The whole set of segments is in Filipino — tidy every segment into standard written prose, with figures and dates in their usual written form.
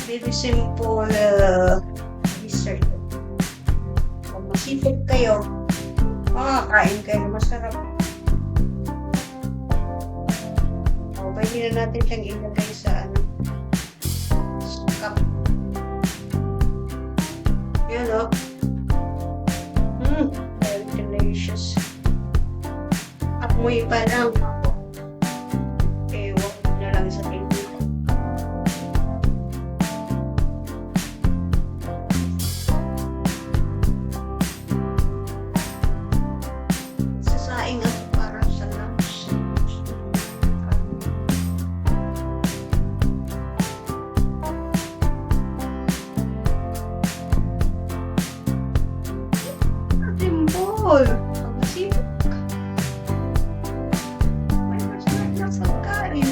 very simple dessert. Kung masipag kayo, makakain kayo na masarap. O, pwede na natin siyang ilagay sa cup. Yun o. Very delicious. Amoy pa lang ako. Ewan na lang sa table. Sasaing ako para sa lunch. Timbol! Pag-sipag. May masarap na pagkain.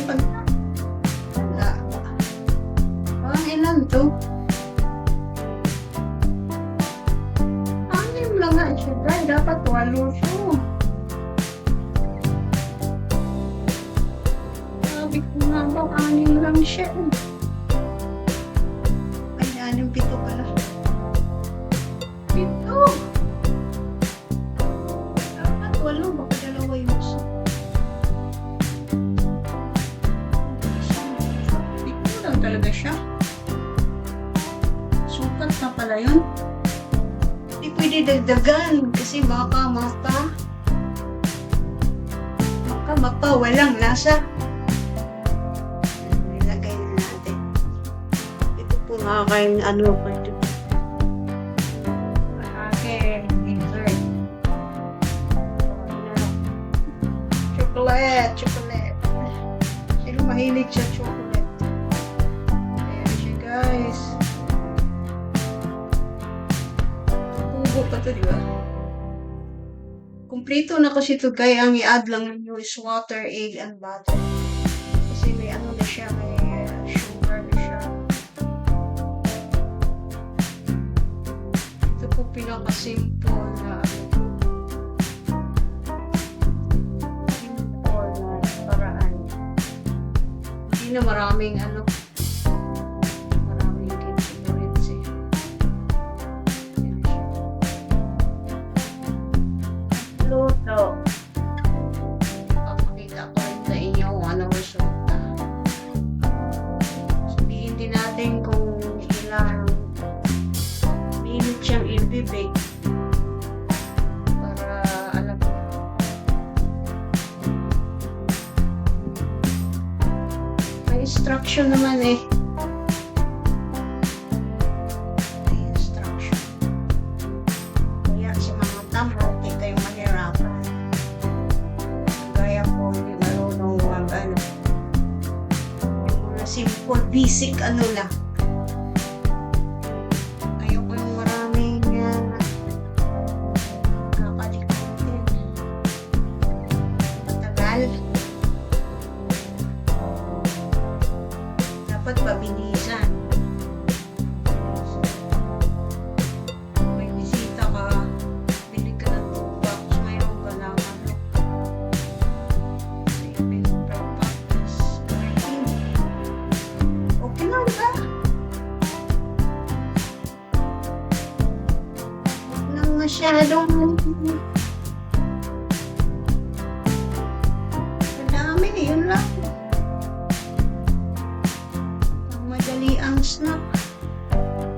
Wala. Parang ilan to? Anim lang nga siya. Dapat 12 siya. Sabi ko nga ba, 6 lang siya. Ay, 6, 7 pala. 7! Dapat 8, baka 2 yung isa. 7 lang talaga siya. Sukat na pala yun. Hindi pwede dagdagan kasi baka walang lasa. Nilagay na natin. Ito po makakain ko ito. Aking dessert. Chocolate. Sino mahilig sa chocolate? Ayan siya, guys. Tubo pa to, di ba? Kumplito na kasi ito, kaya ang i-add lang ninyo is water, egg, and butter. Kasi may na siya, may sugar na siya. Ito po pinaka-simple na paraan. Hindi na maraming maraming ingredients eh. Yan siya. Luto. Papakita ko rin sa inyo kung anong resulta. Sabihin din natin kung ilang minute siyang ibibake para alam mo. May instruction naman eh. May instruction. Kaya si mga tamro, hindi kayong mahirapan. Gaya ko, hindi marunong yung mga simple, basic lang. Ayoko yung maraming kakalikutin. Matagal. Dapat pabilisan. May bisita ka, bili ka ng tubak, mayroon ka lang saving practice. Okay lang ba? Huwag lang masyadong madami, yun lang. Ang madali ang snack.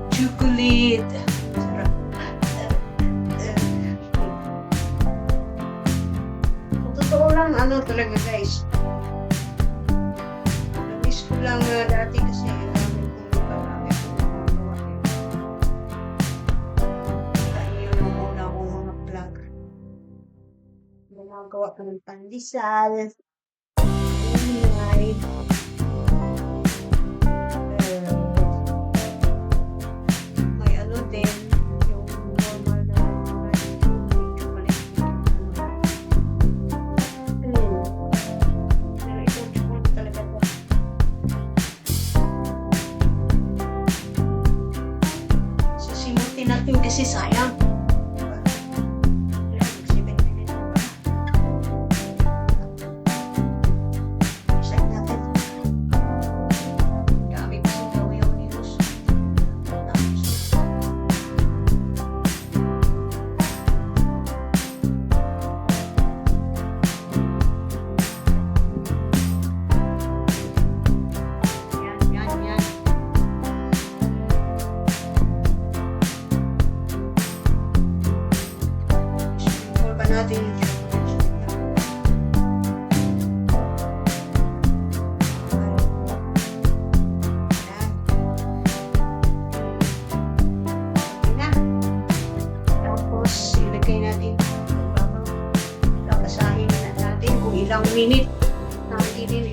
Chocolate. Sarap. Kung totoo lang, talaga guys. Namiss ko lang dati kasi namin kung marami akong ginagawa yun. Kita niyo nung una akong mga vlog. Gumagawa ko ng pandesal. Live. May din, yung normal na chocolate. Pero ito chocolate talaga to. Sisimutin natin kasi sayang.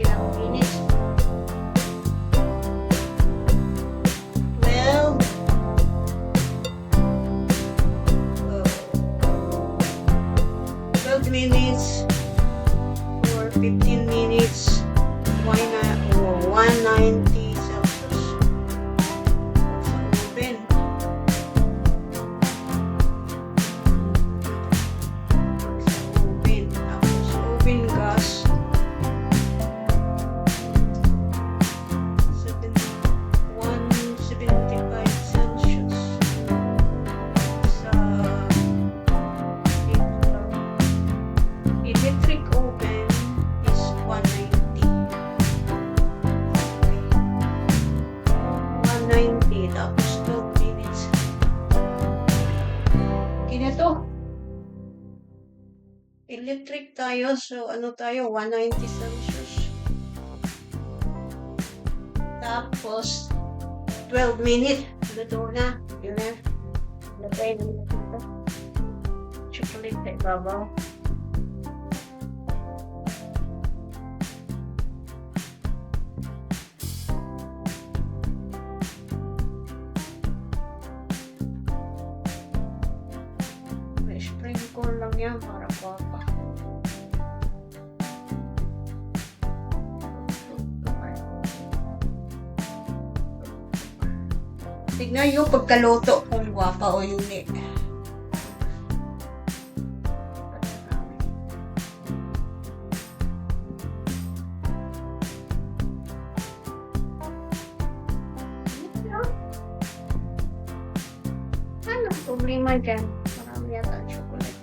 ilang minutes. 12. 12 minutes or 15 minutes. Why not? 190 Celsius. Sa oven. Tapos oven gas. 175 Celsius. Sa electric oven is 190. Okay. 190 tapos 12 minutes. Kinato. Electric tayo, so ano tayo, 190 Celsius. Tapos 12 minutes. Luto na. Yun na. Lagay na dito. Chocolate sa ibabaw. May sprinkle lang yan para papa. Tignan yung pagkaluto kung guwapa o hindi. Ano problema dyan? Marami yata ang chocolate.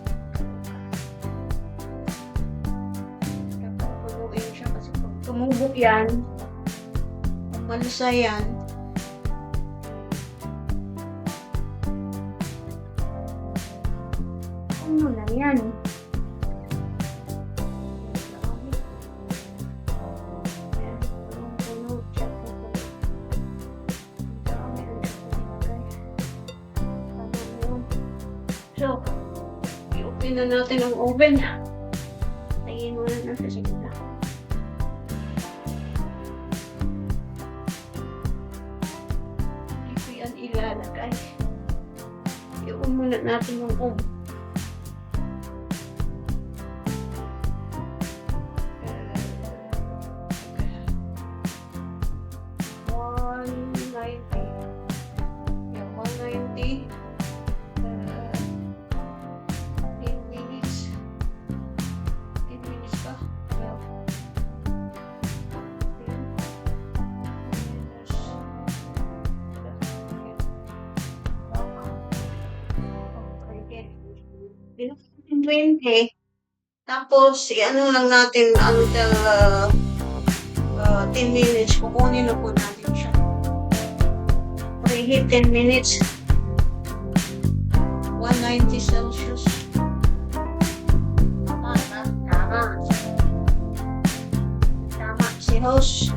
Dapat puluin siya kasi pag tumubok yan, malasa yan, ano na yan? Ayan, punong-puno, chocolate. Ang dami ang chocolate, guys. Tama na yun. So, i-open na natin ang oven. Tayin muna natin sa gitna. Hindi ko yan ilalagay. I-on muna natin yung oven. 190. 10 minutes. 10 minutes pa. Well, 20. Tapos, i-ano lang natin until 10 minutes. Kukunin na po natin siya. Preheat 10 minutes. 190 Celsius. Tama. Tama si host.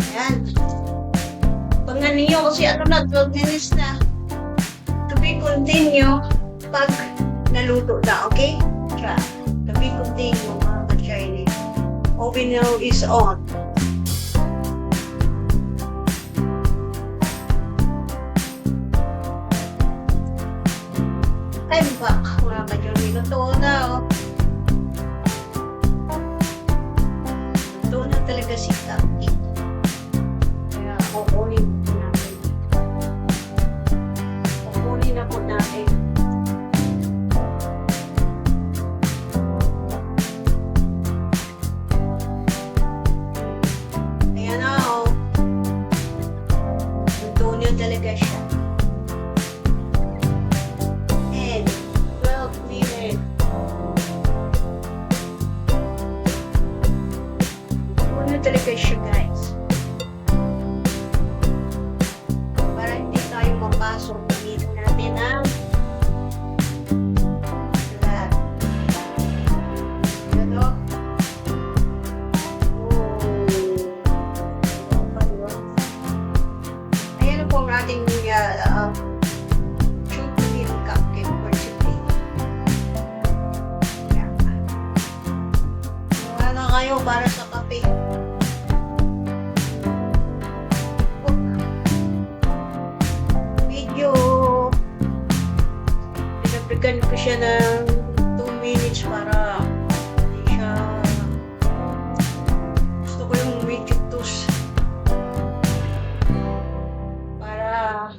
Ayan. Pangan niyo kasi ano na, 12 minutes na. To be continue pag naluto na, okay? Try. To be continue, mga ka-Chinese. Oven now is on. I'm back, mga ka-Chinese. Luto na, oh. Luto na talaga si Taki. Kaya kukunin po natin. Kukunin na po natin. Ayan na, oh. Luto niyo talaga siya. And 12 minutes. Luto niyo talaga siya, guys. Para hindi tayo mapasok, gamitin natin ang lahat. Ano? Ayan na po ang ating chocolate cupcake for today. Yeah. tayo para sa kape. Video. Pinabigyan ko siya ng 2 minutes para hindi siya... Gusto ko yung medyo tus. Para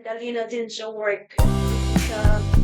dali natin sa work. Hindi siya